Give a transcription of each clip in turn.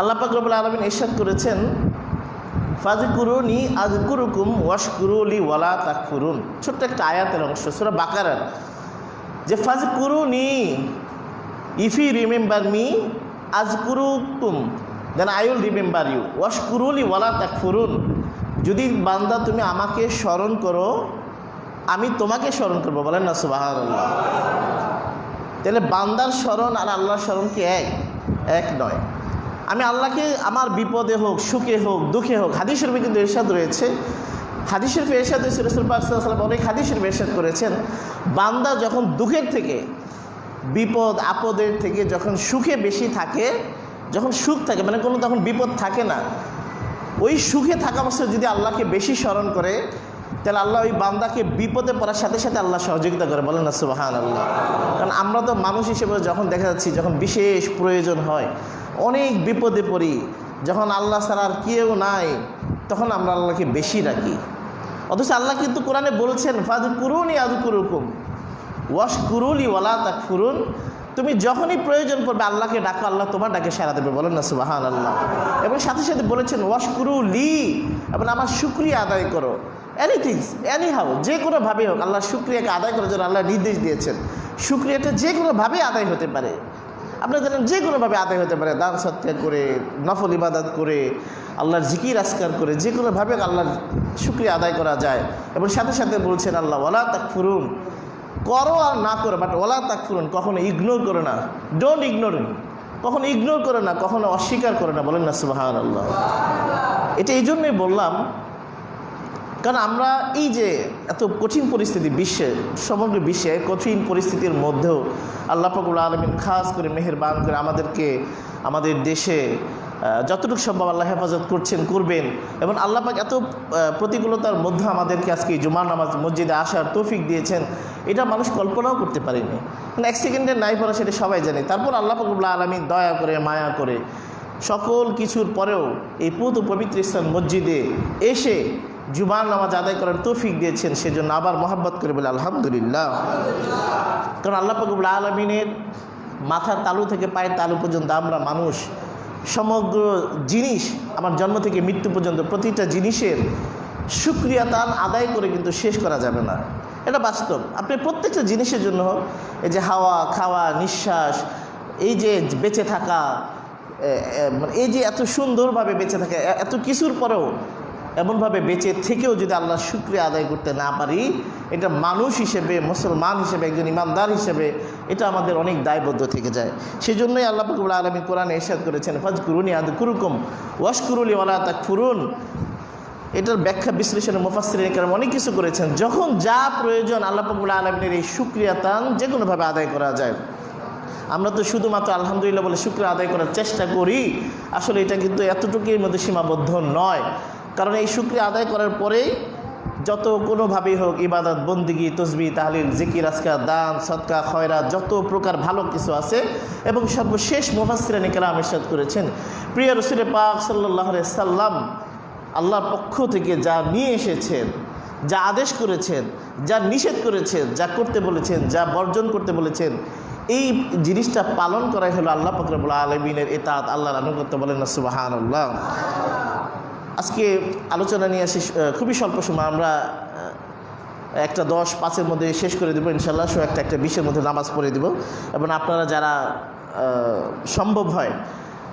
আল্লাহ পাক রব্বুল আলামিন ইরশাদ করেছেন, ফাযকুরুনি আযকুরুকুম ওয়াশকুরুলি ওয়ালা তাকফুরুন। ছোট্ট একটা আয়াতের অংশ সূরা বাকারার, যে ফাযকুরুনি, ইফ ইউ রিমেম্বার মি, আযকুরুকুম, then I will remember you, ওয়াশকুরুলি ওয়ালা তাকফুরুন। যদি বান্দা তুমি আমাকে স্মরণ করো, আমি তোমাকে স্মরণ করবো। বলেন না সুবহানাল্লাহ। তাহলে বান্দার স্মরণ আর আল্লাহর স্মরণ কি এক নয়? আমি আল্লাহকে আমার বিপদে হোক, সুখে হোক, দুঃখে হোক, হাদিস শরীফে কিন্তু ইরশাদ রয়েছে, হাদিস শরীফে ইরশাদ হয়েছে, রাসূল পাক সাল্লাল্লাহু আলাইহি ওয়াসাল্লাম অনেক হাদিস শরীফে ইরশাদ করেছেন, বান্দা যখন দুঃখের থেকে, বিপদ আপদের থেকে যখন সুখে বেশি থাকে, যখন সুখ থাকে, মানে কোনো তখন বিপদ থাকে না, ওই সুখে থাকা অবস্থায় যদি আল্লাহকে বেশি স্মরণ করে, তাহলে আল্লাহ ওই বান্দাকে বিপদে পড়ার সাথে সাথে আল্লাহ সহযোগিতা করে। বলেন না সুবহানাল্লাহ। কারণ আমরা তো মানুষ হিসেবে যখন দেখা যাচ্ছি, যখন বিশেষ প্রয়োজন হয়, অনেক বিপদে পড়ি, যখন আল্লাহ ছাড়া আর কেউ নাই, তখন আমরা আল্লাহকে বেশি রাখি। অথচ আল্লাহ কিন্তু কোরআনে বলছেন, ফাযকুরুনি আযকুরুকুম ওয়াশকুরুলি ওয়ালা তাকফুরুন। তুমি যখনই প্রয়োজন পড়বে আল্লাহকে ডাকো, আল্লাহ তোমার ডাকে সাড়া দেবে। বলেন না সুবহানাল্লাহ। এবং সাথে সাথে বলেছেন ওয়াশকুরুলি, এবং আমার শুকরিয়া আদায় করো। এনিথিংস, এনিহাউ, যে কোনোভাবে হোক আল্লাহর শুকরিয়াকে আদায় করার জন্য আল্লাহ নির্দেশ দিয়েছেন। শুকরিয়াটা যে কোনোভাবে আদায় হতে পারে, আপনারা জানেন যে কোনোভাবে আদায় হতে পারে, দান সৎকার করে, নফল ইবাদত করে, আল্লাহর জিকির আসকার করে, যে কোনোভাবে আল্লাহর শুকরিয়া আদায় করা যায়। এবং সাথে সাথে বলছেন আল্লাহ ওয়ালা তাকফুরুন, করো আর না করো, বাট ওয়ালা তাকফুরুন, কখনো ইগনোর করো না, ডোন্ট ইগনোর, কখনো ইগনোর করো না, কখনো অস্বীকার করো না। বলেন না সুবহানাল্লাহ। এটা এই জন্যই বললাম, কারণ আমরা এই যে এত কঠিন পরিস্থিতি, বিশ্বে, সমগ্র বিশ্বে কঠিন পরিস্থিতির মধ্যেও আল্লাহ পাক রব্বুল আলামিন খাস করে মেহেরবান করে আমাদেরকে, আমাদের দেশে যতটুকু সম্ভব আল্লাহ হেফাজত করছেন, করবেন। এবং আল্লাহ পাক এত প্রতিকূলতার মধ্যে আমাদেরকে আজকে জুমার নামাজ মসজিদে আসার তৌফিক দিয়েছেন, এটা মানুষ কল্পনাও করতে পারেনি। এক সেকেন্ডের নাই পড়া সেটা সবাই জানে। তারপর আল্লাহ পাক রব্বুল আলামিন দয়া করে, মায়া করে, সকল কিছুর পরেও এই পবিত্র ইসলাম মসজিদে এসে জুমার নামাজ আদায় করার তৌফিক দিয়েছেন। সেজন্য আবার মহব্বত করে বলে আলহামদুলিল্লাহ। কারণ আল্লাহ পাক রব্বুল আলামিনের মাথার তালু থেকে পায়ের তালু পর্যন্ত আমরা মানুষ, সমগ্র জিনিস, আমার জন্ম থেকে মৃত্যু পর্যন্ত প্রতিটা জিনিসের শুকরিয়া তান আদায় করে কিন্তু শেষ করা যাবে না। এটা বাস্তব। আপনি প্রত্যেকটা জিনিসের জন্য, এই যে হাওয়া, খাওয়া, নিঃশ্বাস, এই যে বেঁচে থাকা, এই যে এত সুন্দরভাবে বেঁচে থাকা, এত কিছুর পরেও এমনভাবে বেঁচে থেকেও যদি আল্লাহর শুকরিয়া আদায় করতে না পারি, এটা মানুষ হিসেবে, মুসলমান হিসেবে, একজন ইমানদার হিসেবে এটা আমাদের অনেক দায়বদ্ধ থেকে যায়। সেই জন্যই আল্লাহ পাক রব্বুল আলামিন কোরআনে ইরশাদ করেছেন, ফাযকুরুনি আযকুরুকুম ওয়াশকুরুলি ওয়ালা তাকফুরুন। এটার ব্যাখ্যা বিশ্লেষণে মুফাসসিরিন কেরাম অনেক কিছু করেছেন। যখন যা প্রয়োজন আল্লাহ পাক রব্বুল আলামিনের এই শুকরিয়া তান যে কোনোভাবে আদায় করা যায়। আমরা তো শুধুমাত্র আলহামদুলিল্লাহ বলে শুকরিয়া আদায় করার চেষ্টা করি, আসলে এটা কিন্তু এতটুকুর মধ্যে সীমাবদ্ধ নয়। কারণ এই শুকরিয়া আদায় করার পরেই যত কোনোভাবেই হোক ইবাদত, বন্দিগি, তসবিহ, তাহলিল, জিকির, আজকার, দান, সদকা, খয়রাত, যত প্রকার ভালো কিছু আছে। এবং সর্বশেষ মুফাসসিরিন কেরাম ইরশাদ করেছেন, প্রিয় রাসূল পাক সাল্লাল্লাহু আলাইহি সাল্লাম আল্লাহর পক্ষ থেকে যা নিয়ে এসেছেন, যা আদেশ করেছেন, যা নিষেধ করেছেন, যা করতে বলেছেন, যা বর্জন করতে বলেছেন, এই জিনিসটা পালন করাই হলো আল্লাহ পাক রব্বুল আলামিনের ইতাআত, আল্লাহর আনুগত্য। বলেন না সুবহানাল্লাহ। আজকে আলোচনা নিয়ে আসি খুবই স্বল্প সময়, আমরা একটা 10-5-এর মধ্যে শেষ করে দেবো ইনশাআল্লাহ। একটা 20-এর মধ্যে নামাজ পড়ে দেব। এবং আপনারা যারা সম্ভব হয়,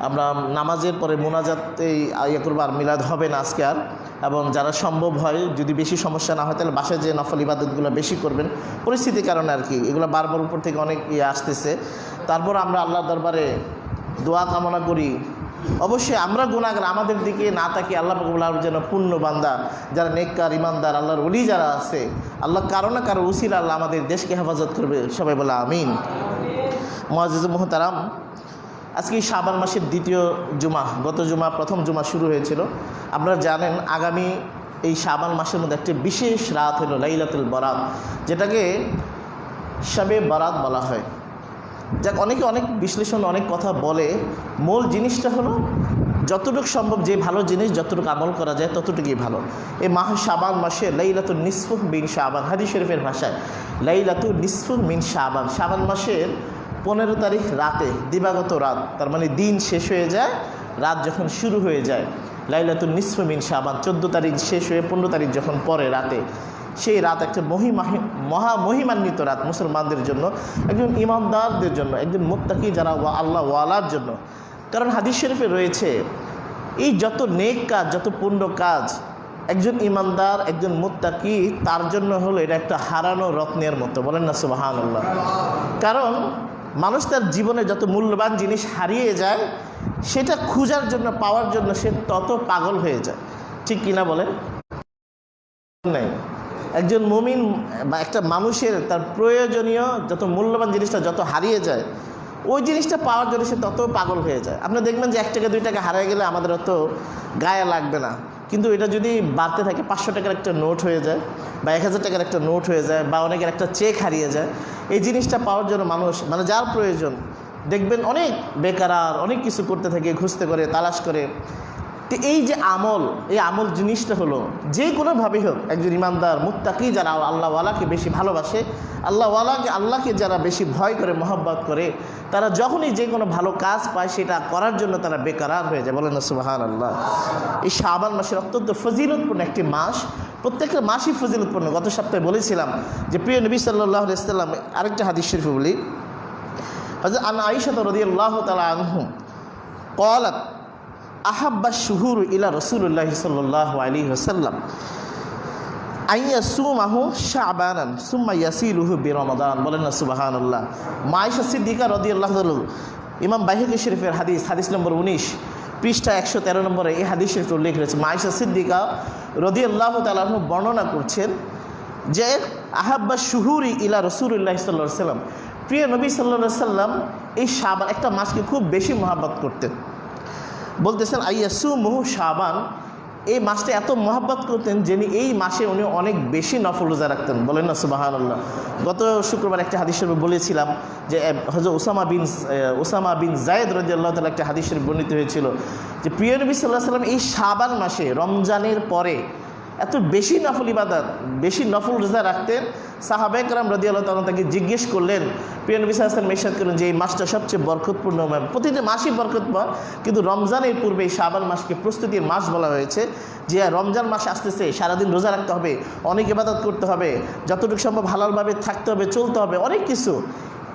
আমরা নামাজের পরে মোনাজাতে ইয়ে করবো, আর মিলাদ হবে না আজকে আর। এবং যারা সম্ভব হয়, যদি বেশি সমস্যা না হয়, তাহলে বাসায় যে নফল ইবাদতগুলো বেশি করবেন, পরিস্থিতির কারণে আর কি, এগুলো বারবার উপর থেকে অনেক আসতেছে। তারপর আমরা আল্লাহর দরবারে দোয়া কামনা করি, অবশ্যই আমরা গুনাহগার, আমাদের দিকে না তাকিয়ে আল্লাহ পাক রব্বুল আলামিন যেন পূর্ণ বান্দা, যারা নেককার, ইমানদার, আল্লাহর ওলি যারা আছে, আল্লাহ কারো না কারো উসিলা আল্লাহ আমাদের দেশকে হেফাজত করবে। সবাই বলে আমিন। মুআজ্জিজ মুহতারাম, আজকে শাবান মাসের দ্বিতীয় জুমা, গত জুমা প্রথম জুমা শুরু হয়েছিল। আপনারা জানেন আগামী এই শাবান মাসের মধ্যে একটি বিশেষ রাত হলো লাইলাতুল বারাত, যেটাকে শবে বারাত বলা হয়। যাক, অনেকে অনেক বিশ্লেষণ, অনেক কথা বলে, মূল জিনিসটা হলো যতটুকু সম্ভব যে ভালো জিনিস যতটুকু আমল করা যায় ততটুকুই ভালো। এই মাহ শাবান মাসে লাইলাতুন নিসফুহ মিন শাবান, হাদিস শরীফের ভাষায় লাইলাতুন নিসফুহ মিন শাবান, শাবান মাসের 15 তারিখ রাতে, দিবাগত রাত, তার মানে দিন শেষ হয়ে যায়, রাত যখন শুরু হয়ে যায়, লাইলাতুন নিসফ মিন শাবান 14 তারিখ শেষ হয়ে 15 তারিখ যখন পরে রাতে, সেই রাত একটা মহা মহিমান্বিত রাত মুসলমানদের জন্য, একজন ইমানদারদের জন্য, একজন মুত্তাকি যারা আল্লাহ ওয়ালার জন্য। কারণ হাদিস শরীফে রয়েছে এই যত নেক কাজ, যত পুণ্য কাজ, একজন ইমানদার, একজন মুত্তাকি তার জন্য হলো এটা একটা হারানো রত্নের মতো। বলেন না সুবহানাল্লাহ। কারণ মানুষ তার জীবনে যত মূল্যবান জিনিস হারিয়ে যায়, সেটা খোঁজার জন্য, পাওয়ার জন্য সে তত পাগল হয়ে যায়, ঠিক কিনা বলেন? নাই, একজন মুমিন বা একটা মানুষের তার প্রয়োজনীয় যত মূল্যবান জিনিসটা যত হারিয়ে যায়, ওই জিনিসটা পাওয়ার জন্য সে তত পাগল হয়ে যায়। আপনি দেখবেন যে 1 টাকা 2 টাকা হারিয়ে গেলে আমাদের অত গায়ে লাগবে না, কিন্তু এটা যদি বাড়তে থাকে 500 টাকার একটা নোট হয়ে যায় বা 1000 টাকার একটা নোট হয়ে যায় বা অনেকের একটা চেক হারিয়ে যায়, এই জিনিসটা পাওয়ার জন্য মানুষ মানে যার প্রয়োজন দেখবেন অনেক বেকারার অনেক কিছু করতে থাকে, খুঁজতে করে, তালাশ করে। তো এই যে আমল, এই আমল জিনিসটা হলো যে কোনোভাবেই হোক একজন ইমানদার মুত্তাকি যারা আল্লাহওয়ালাকে বেশি ভালোবাসে, আল্লাহকে যারা বেশি ভয় করে, মহব্বত করে, তারা যখনই যে কোনো ভালো কাজ পায় সেটা করার জন্য তারা বেকারার হয়ে যায়। বলেন না সুবহানাল্লাহ। এই শাবান মাসের অত্যন্ত ফজিলতপূর্ণ একটি মাস, প্রত্যেকটা মাসই ফজিলতপূর্ণ। গত সপ্তাহে বলেছিলাম যে প্রিয় নবী সাল্লাল্লাহু আলাইহি ওয়াসাল্লাম, আরেকটা হাদিস শরীফ বলি, হযরত আয়েশা রাদিয়াল্লাহু তাআলা আনহা ক্বালাত আহাব্বা শুহুর ইলা রাসূলুল্লাহি সাল্লাল্লাহু আলাইহি ওয়াসাল্লাম আইয়াসুমাহু শাবানান সুম্মা ইয়াসিলুহু বিরমাদান। বলেন না সুবহানাল্লাহ। আয়েশা সিদ্দিকা রাদিয়াল্লাহু তাআলা, ইমাম বাইহাকী শরীফের হাদিস নম্বর 19 পৃষ্ঠা 113 নম্বরে এই হাদিস শরীফ উল্লেখ রয়েছে। আয়েশা সিদ্দিকা রাদিয়াল্লাহু তাআলা বর্ণনা করছেন যে আহাব্বা শুহুরি ইলা রাসূলুল্লাহি সাল্লাল্লাহু আলাইহি ওয়াসাল্লাম, প্রিয় নবী সাল্লাল্লাহু আলাইহি ওয়াসাল্লাম এই শাবান একটা মাসকে খুব বেশি মহব্বত করতেন। বলতেছেন আইয়াসুমুহু শাবান, এই মাসটা এত মহব্বত করতেন যে এই মাসে উনি অনেক বেশি নফল রোজা রাখতেন। বলেন না সুবহানাল্লাহ। গত শুক্রবার একটা হাদিস শরীফ বলেছিলাম যে হযরত উসামা বিন যায়েদ রাদিয়াল্লাহু তাআলা একটা হাদিস শরীফ বর্ণিত হয়েছিল যে প্রিয় নবী সাল্লাল্লাহু আলাইহি ওয়াসাল্লাম এই শাবান মাসে রমজানের পরে এত বেশি নফল ইবাদত, বেশি নফল রোজা রাখতেন। সাহাবায়ে কেরাম রাদিয়াল্লাহু তাআলা তাকে জিজ্ঞেস করলেন, প্রিয় নবী সাল্লাল্লাহু আলাইহি ওয়াসাল্লাম ইরশাদ করলেন যে এই মাসটা সবচেয়ে বরকতপূর্ণ, প্রতিটি মাসই বরকতময়, কিন্তু রমজানের পূর্বে এই শাবান মাসকে প্রস্তুতির মাস বলা হয়েছে। যে রমজান মাস আসতেছে, সারাদিন রোজা রাখতে হবে, অনেক ইবাদত করতে হবে, যতটুকু সম্ভব হালালভাবে থাকতে হবে, চলতে হবে, অনেক কিছু।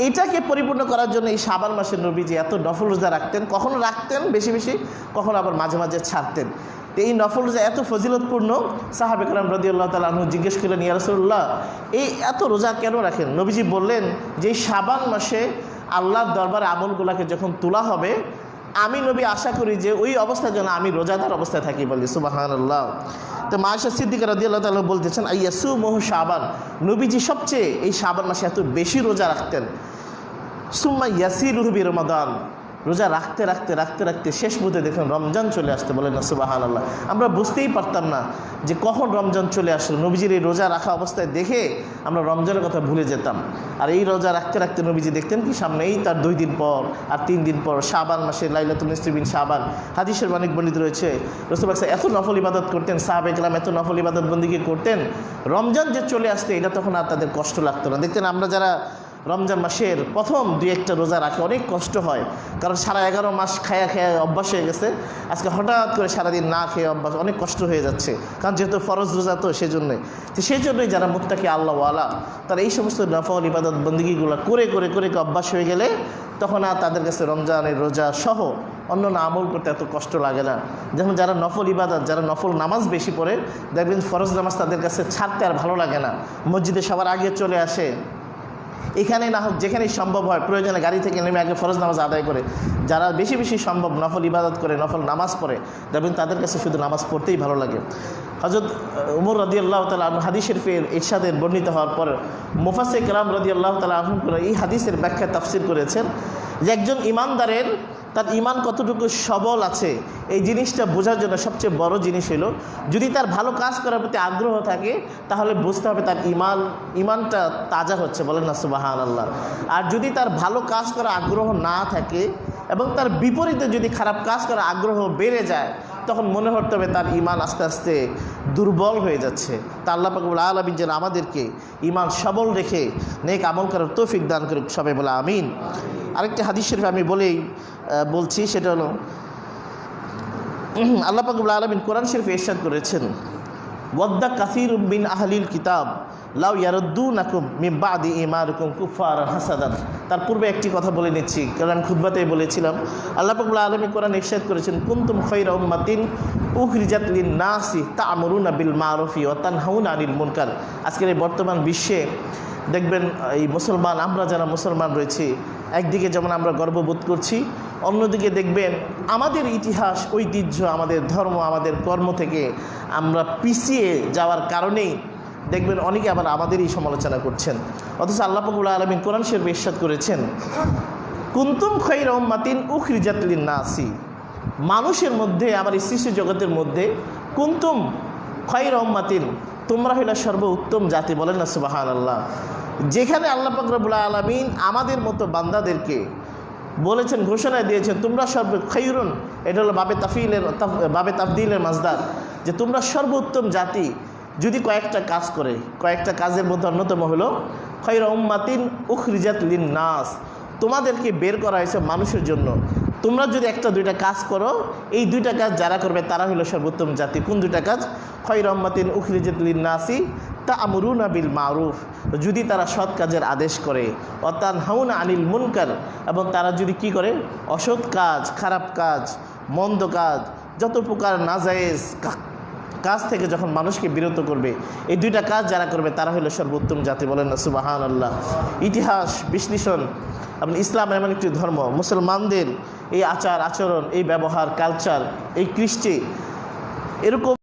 এটাকে পরিপূর্ণ করার জন্য এই শাবান মাসের নবীজি এত নফল রোজা রাখতেন, কখনো রাখতেন বেশি বেশি, কখনো আবার মাঝে মাঝে ছাড়তেন। এই নফল রোজা এত ফজিলতপূর্ণ, সাহাবে কেরাম রাদিয়াল্লাহু তাআলা আনহু জিজ্ঞেস করলেন, ইয়া রাসূলুল্লাহ এই এত রোজা কেন রাখেন? নবীজি বললেন যে এই শাবান মাসে আল্লাহর দরবারে আমলগুলোকে যখন তোলা হবে, আমি নবী আশা করি যে ওই অবস্থায় যেন আমি রোজাদার অবস্থায় থাকি। বলি সুবহানাল্লাহ। তো আয়েশা সিদ্দিকা রাদিয়াল্লাহু তাআলা বলতেছেন আইয়াসুমুহু শাবান, নবীজি সবচেয়ে এই শাবান মাসে এত বেশি রোজা রাখতেন। সুম্মা ইয়াসিলুহু বিরমাদান, রোজা রাখতে রাখতে রাখতে রাখতে শেষ মুহূর্তে দেখুন রমজান চলে আসতে। বলেন না সুবহানাল্লাহ। আমরা বুঝতেই পারতাম না যে কখন রমজান চলে আসলো। নবীজির এই রোজা রাখা অবস্থায় দেখে আমরা রমজানের কথা ভুলে যেতাম। আর এই রোজা রাখতে রাখতে নবীজি দেখতেন কি সামনেই তার 2 দিন পর আর 3 দিন পর শাবান মাসে লাইলাতুল নিসফ মিন শাবান। হাদিসের অনেক বর্ণিত রয়েছে রাসূল পাক এত নফল ইবাদত করতেন, সাহাবায়ে কেরাম এত নফল ইবাদত বন্দেগী করতেন, রমজান যে চলে আসতে এটা তখন আর তাদের কষ্ট লাগতো না। দেখতেন আমরা যারা রমজান মাসের প্রথম 2-1টা রোজা রাখে অনেক কষ্ট হয়, কারণ সারা 11 মাস খায়া অভ্যাস হয়ে গেছে। আজকে হঠাৎ করে সারাদিন না খেয়ে অভ্যাস, অনেক কষ্ট হয়ে যাচ্ছে, কারণ যেহেতু ফরজ রোজা তো সেজন্যই। তো সেই জন্যই যারা মুত্তাকি আল্লাহওয়ালা তারা এই সমস্ত নফল ইবাদত বন্দেগীগুলো করে করে করে অভ্যাস হয়ে গেলে তখন আর তাদের কাছে রমজানের রোজা সহ অন্য আমল করতে এত কষ্ট লাগে না। যেমন যারা নফল ইবাদত, যারা নফল নামাজ বেশি পড়ে, দেখবেন ফরজ নামাজ তাদের কাছে ছাড়তে আর ভালো লাগে না, মসজিদে সবার আগে চলে আসে। এখানে না হোক যেখানেই সম্ভব হয় প্রয়োজনে গাড়ি থেকে নেমে আগে ফরজ নামাজ আদায় করে। যারা বেশি বেশি সম্ভব নফল ইবাদত করে, নফল নামাজ পড়ে, দেখবেন তাদের কাছে শুধু নামাজ পড়তেই ভালো লাগে। হযরত উমর রাদিয়াল্লাহু তাআলা আনহু হাদিস শরীফের ইরশাদের বর্ণিত হওয়ার পর মুফাসসির কেরাম রাদিয়াল্লাহু তাআলা আনহু এই হাদিসের ব্যাখ্যা তাফসীর করেছেন যে একজন ঈমানদারের তার ঈমান কতটুকু সবল আছে এই জিনিসটা বোঝার জন্য সবচেয়ে বড় জিনিস হলো যদি তার ভালো কাজ করার প্রতি আগ্রহ থাকে তাহলে বুঝতে হবে তার ঈমানটা তাজা হচ্ছে। বলেন না সুবহানাল্লাহ। আর যদি তার ভালো কাজ করার আগ্রহ না থাকে এবং তার বিপরীতে যদি খারাপ কাজ করার আগ্রহ বেড়ে যায় তখন মনে হতে হবে তার ঈমান আস্তে আস্তে দুর্বল হয়ে যাচ্ছে। তা আল্লাহ পাক রব্বুল আলামিন যেন আমাদেরকে ঈমান সবল রেখে নেক আমল করার তৌফিক দান করুক, সবাই বলে আমিন। আরেকটি হাদিস শরীফ আমি বলছি, সেটা হলো আল্লাহ পাক রব্বুল আলামিন কোরআন শরীফে ইরশাদ করেছেন, ওয়াদ্দা কাসীরুম মিন আহলিল কিতাব লাউ ইয়ারুদ্দুনাকুম মিন বাদি ঈমানিকুম কুফারান হাসাদান। তার পূর্বে একটি কথা বলে নিচ্ছি, কারণ আমি খুতবাতেই বলেছিলাম। আল্লাহ পাক রব্বুল আলামিন কোরআন ইরশাদ করেছেন, কুনতুম খায়রা উম্মাতিন উখরিজাত লিন-নাসি তা'মুরুনা বিল মা'রুফি ওয়া তানহাউনা আনিল মুনকার। আজকের এই বর্তমান বিশ্বে দেখবেন এই মুসলমান, আমরা যারা মুসলমান রয়েছি, একদিকে যেমন আমরা গর্ববোধ করছি, অন্যদিকে দেখবেন আমাদের ইতিহাস, ঐতিহ্য, আমাদের ধর্ম, আমাদের কর্ম থেকে আমরা পিছিয়ে যাওয়ার কারণেই দেখবেন অনেকে আবার আমাদেরই সমালোচনা করছেন। অথচ আল্লাহ পাক রব্বুল আলামিন কোরআন শরীফে ইরশাদ করেছেন, কুনতুম খায়রা উম্মাতিন উখরিজাত লিন-নাসি, মানুষের মধ্যে, আমার এই সৃষ্টি জগতের মধ্যে কুনতুম খায়রা উম্মাতিন, তোমরা হইলা সর্বোত্তম জাতি। বলেন না সুবহানাল্লাহ। যেখানে আল্লাহ পাক রব্বুল আলামিন আমাদের মতো বান্দাদেরকে বলেছেন, ঘোষণা দিয়েছেন, তোমরা খায়রুন, এটা হলো বাবে তাফদিলের মাজদার, যে তোমরা সর্বোত্তম জাতি। যদি কয়েকটা কাজ করে, কয়েকটা কাজের মধ্যে অন্যতম হলো খায়রা উম্মাতিন উখরিজাত লিন-নাস, তোমাদেরকে বের করা হয়েছে মানুষের জন্য। তোমরা যদি একটা দুইটা কাজ করো, এই দুইটা কাজ যারা করবে তারা হলো সর্বোত্তম জাতি। কোন দুইটা কাজ? খায়রা উম্মাতিন উখরিজাত লিন-নাসি তা'মুরুনা বিল মা'রুফ, যদি তারা সৎ কাজের আদেশ করে, ওয়া তানহাউনা আনিল মুনকার, এবং তারা যদি কি করে, অসৎ কাজ, খারাপ কাজ, মন্দ কাজ, যত প্রকার নাজায়েজ কাজ থেকে যখন মানুষকে বিরত করবে, এই দুইটা কাজ যারা করবে তারা হলো সর্বোত্তম জাতি। বলেন না সুবহানাল্লাহ। ইতিহাস বিশ্লেষণ, এবং ইসলাম এমন একটি ধর্ম, মুসলমানদের এই আচার আচরণ, এই ব্যবহার, কালচার, এই কৃষ্টি এরকম